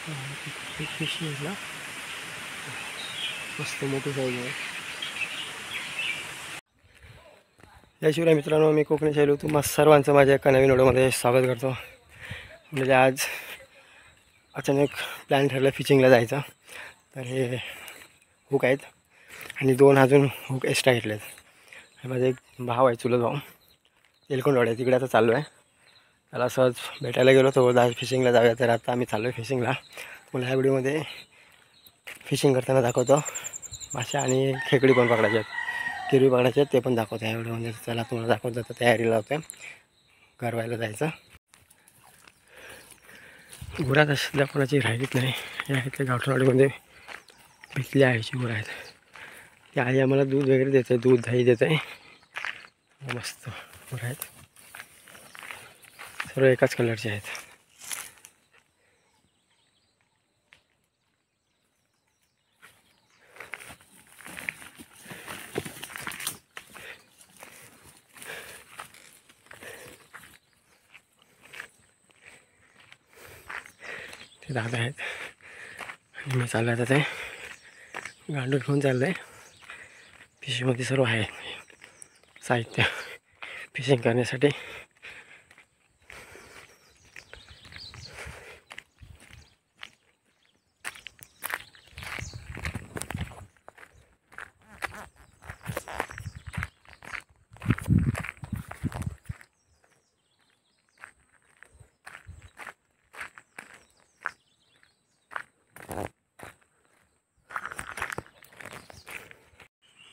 Fish ना मस्त मोठी साईज आहे. याशिवाय मित्रांनो, मी कोकणी शैलू तुम्हा सर्वांचं माझ्या एका नवीन व्हिडिओमध्ये स्वागत करतो. म्हणजे आज अचानक प्लॅन ठरला फिशिंगला जायचा. तर हे हुक आहेत आणि 2 अजून हुक एक्स्ट्रा घेतले आहेत. माझा एक भाव आहे, चुलत भाऊ, तेलकोंडवाड्या तिकडे आता चालू आहे. त्याला सहज भेटायला गेलो तो आज फिशिंगला जाऊया. तर आता आम्ही चाललो आहे फिशिंगला. मला ह्या व्हिडिओमध्ये फिशिंग करताना दाखवतो. मासे आणि खेकडी पण पकडायचे आहेत, किरवी पकडायचे आहेत, ते पण दाखवतो ह्या व्हिडिओमध्ये. चला तुम्हाला दाखवतो. तर तयारीला होते, गरवायला जायचं. गुरात सध्या कोणाची राहिलीच नाही. या इथल्या गावठणवाडीमध्ये पिकल्या आईची गुरं आहेत. ती आई आम्हाला दूध वगैरे देते, दूध दही देते. मस्त गुरं आहेत, सर्व एकाच कलरचे आहेत. ते दादा आहेत आणि मी चाललं आता. ते गांडूळ घेऊन चाललं आहे. फिशिंगमध्ये सर्व आहे साहित्य फिशिंग करण्यासाठी.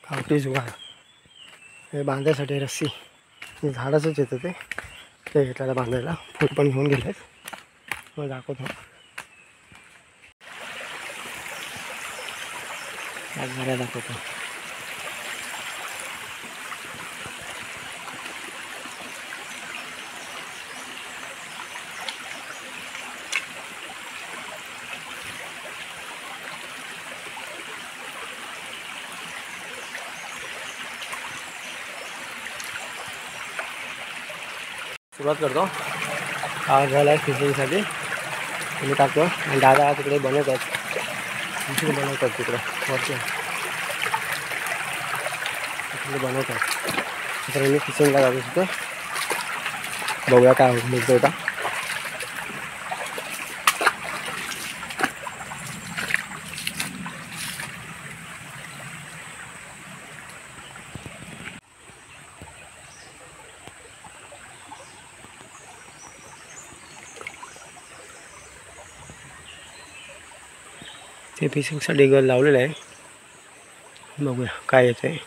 गावठी जुगाड हे बांधायसाठी रस्सी झाडाचंच येतं, ते घेतल्याला बांधायला. फूट पण घेऊन गेलेत, मग दाखवतो. आज घरा दाखवतो. सुरुवात करतो. हा झाला आहे फिशिंगसाठी. मी टाकतो आणि दादा तिकडे बनवतात, तिकडे बनवतात, तिकडे वरती तिकडे बनवतात. तर मी फिशिंगला जातो तिथं, बघूया काय मिळतं होता. ते फिशिंगसाठी गल लावलेलं आहे, बघूया काय येतं आहे.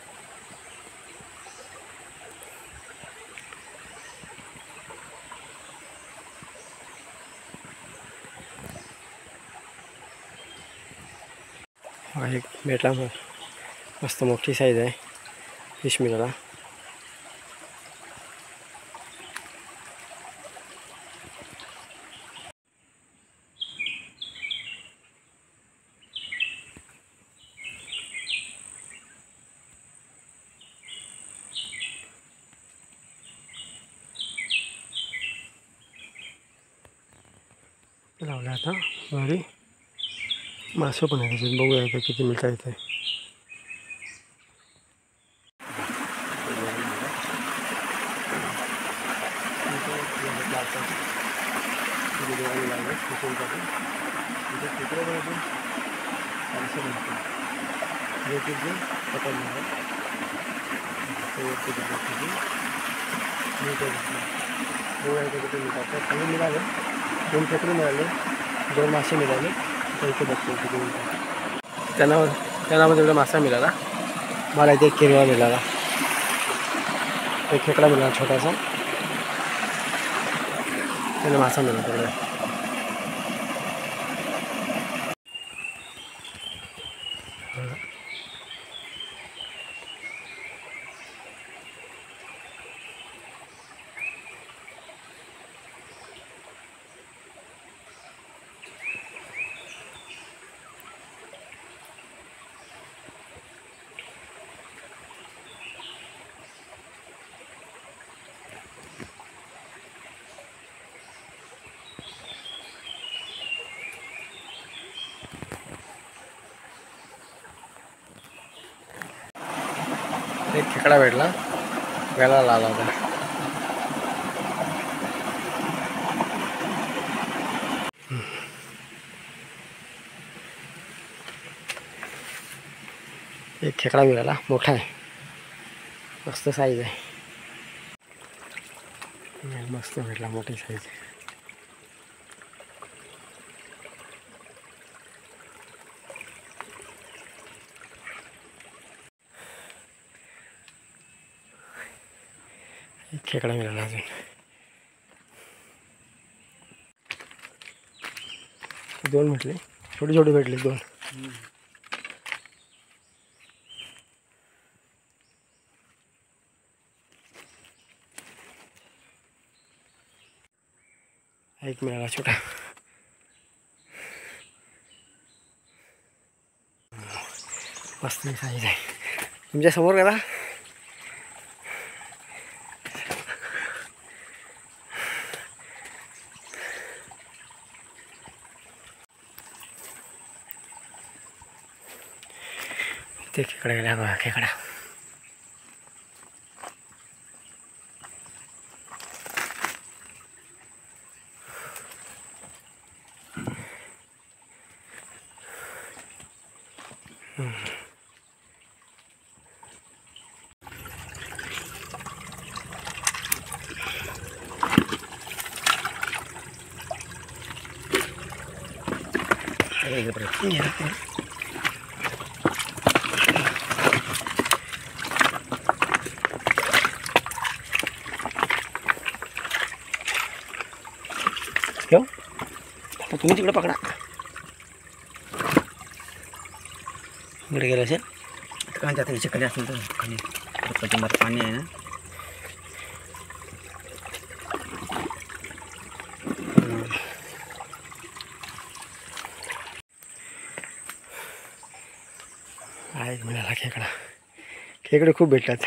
हा एक भेटला, मस्त मोठी साईज आहे फिश मिळाला. लावला आता घरी. मासे पण आहे त्याच्यात, बघूया आता किती मिळता येते. चांगले मिळाले, 2 खेकडे मिळाले, 2 मासे मिळाले. तर इथे बघतो किती मिळतात. त्यामध्ये एवढा मासा मिळाला. मला इथे एक किरवा मिळाला, एक खेकडा मिळाला छोटासा, त्याला मासा मिळाला तेवढा. एक खेकडा भेटला, गळाला आला होता. एक खेकडा मिळाला, मोठा आहे, मस्त साईज आहे. मस्त भेटला, मोठी साईज. एक खेकडा मिळाला अजून. दोन भेटले, छोटे छोटे भेटले दोन. एक मिळाला छोटा. मस्त साईज आहे तुमच्या समोर करा. ते खेकडा गेला बघा, खेकडा. तुम्ही तिकडे पकडा, इकडे गेलं असेल काय जातं इकडे असेल तर खाली कचंबर पाणी आहे ना. आहे मिळाला खेकडा. खेकडे खूप भेटतात.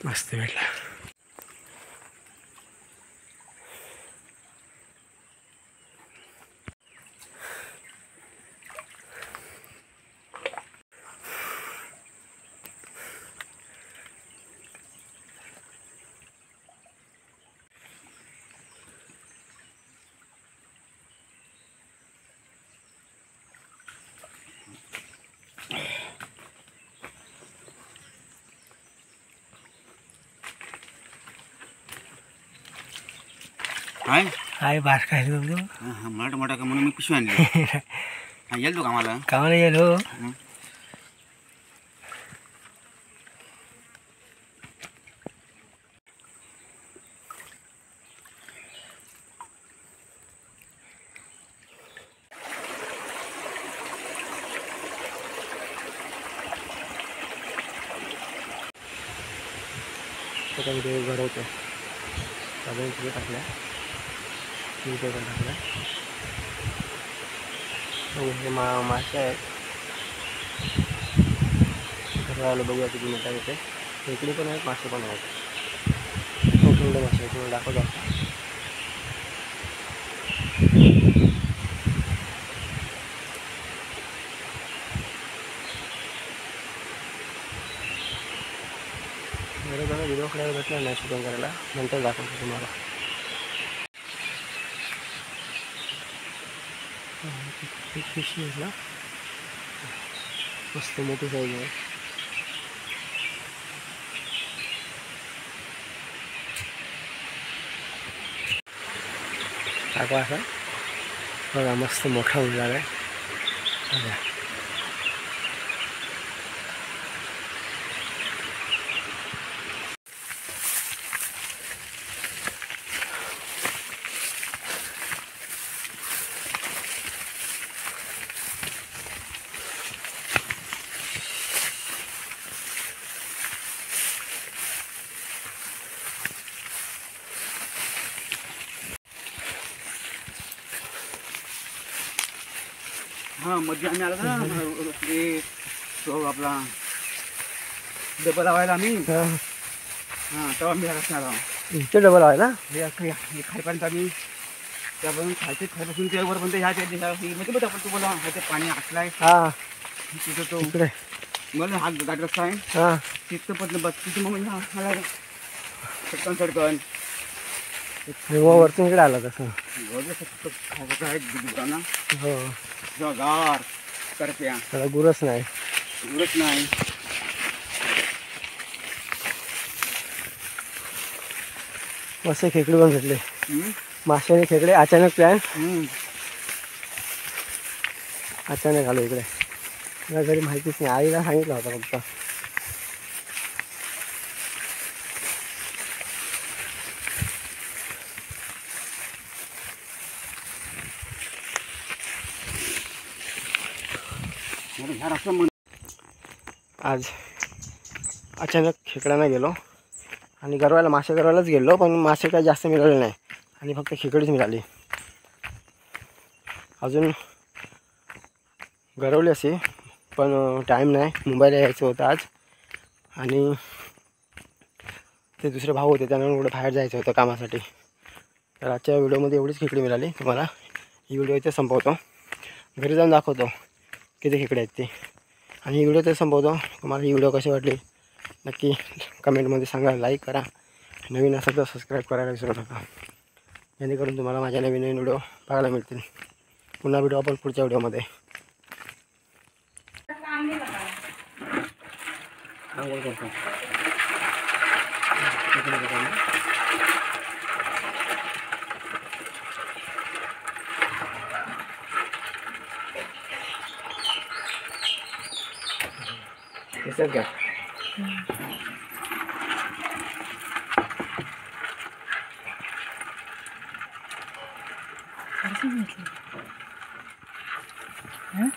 मस्त भेटला. हाय बार काय मोठा मोठा का म्हणून मी पिशवी आणली. हा येईल तो कामाला. कामाला येईल हो. त्याच्यामध्ये घडवतो साधारण तिथे टाकल्या, तिथे पण टाकल्या. हे मासे आहेत. घराला बघूया किती मोठा येते. इकडे पण आहेत, मासे पण आहेत. खूप मोठे मासे आहेत, तुम्हाला दाखवतो. बरोबर व्हिडिओ करायला भेटणार नाही शूटिंग करायला, नंतर दाखवतो तुम्हाला. फिशी आहे ना, मस्त मोठी साईज आहे. टाका असा बघा, मस्त मोठा होऊन झाला आहे. हाँ मध्ये आम्ही आलो ना ते तो आपला डबा लावायला आम्ही. हां तेव्हा मी आला. इथे डबल आहे ना. हे असं हे खायपर्यंत आम्ही त्यापासून खायचे खायपासून ते वरपर्यंत ह्या त्या म्हणजे बघ आपण तुम्हाला ह्याचे पाणी आटलाय हां तिथं तो इकडे. मला हा गाडी रस्ता आहे हां तिथं पण बस तिथं मग हा मला सटकन सटकन वरतून इकडे आला तसं. खायचं आहे दुधाना हो गार करप्या त्याला गुरच नाही. उरत नाही. मस्त खेकडे पण भेटले. मासे आणि खेकडे. अचानक प्लॅन. अचानक आलो इकडे. मला घरी माहितीच नाही. आईला सांगितलं होतं फक्त. ह्या रस्ता आज अचानक खेकड्यांना गेलो आणि गरवायला मासे गरवायलाच गेलो, पण मासे काही जास्त मिळाले नाही आणि फक्त खेकडीच मिळाली. अजून गरवली असे पण टाईम नाही. मुंबईला यायचं होतं आज आणि ते दुसरे भाऊ होते त्यांना कुठे बाहेर जायचं होतं कामासाठी. तर आजच्या व्हिडिओमध्ये एवढीच खेकडी मिळाली. तुम्हाला ही व्हिडिओ इथे संपवतो. घरी जाऊन दाखवतो किती खेकडे आहेत ते. आणि ही व्हिडिओ ते संपवतो. तुम्हाला ही व्हिडिओ कशी वाटली नक्की कमेंटमध्ये सांगा. लाईक करा. नवीन असेल तर सबस्क्राईब करायला विसरू नका, जेणेकरून तुम्हाला माझ्या नवीन नवीन व्हिडिओ पाहायला मिळतील. पुन्हा व्हिडिओ आपण पुढच्या व्हिडिओमध्ये. क्या Huh?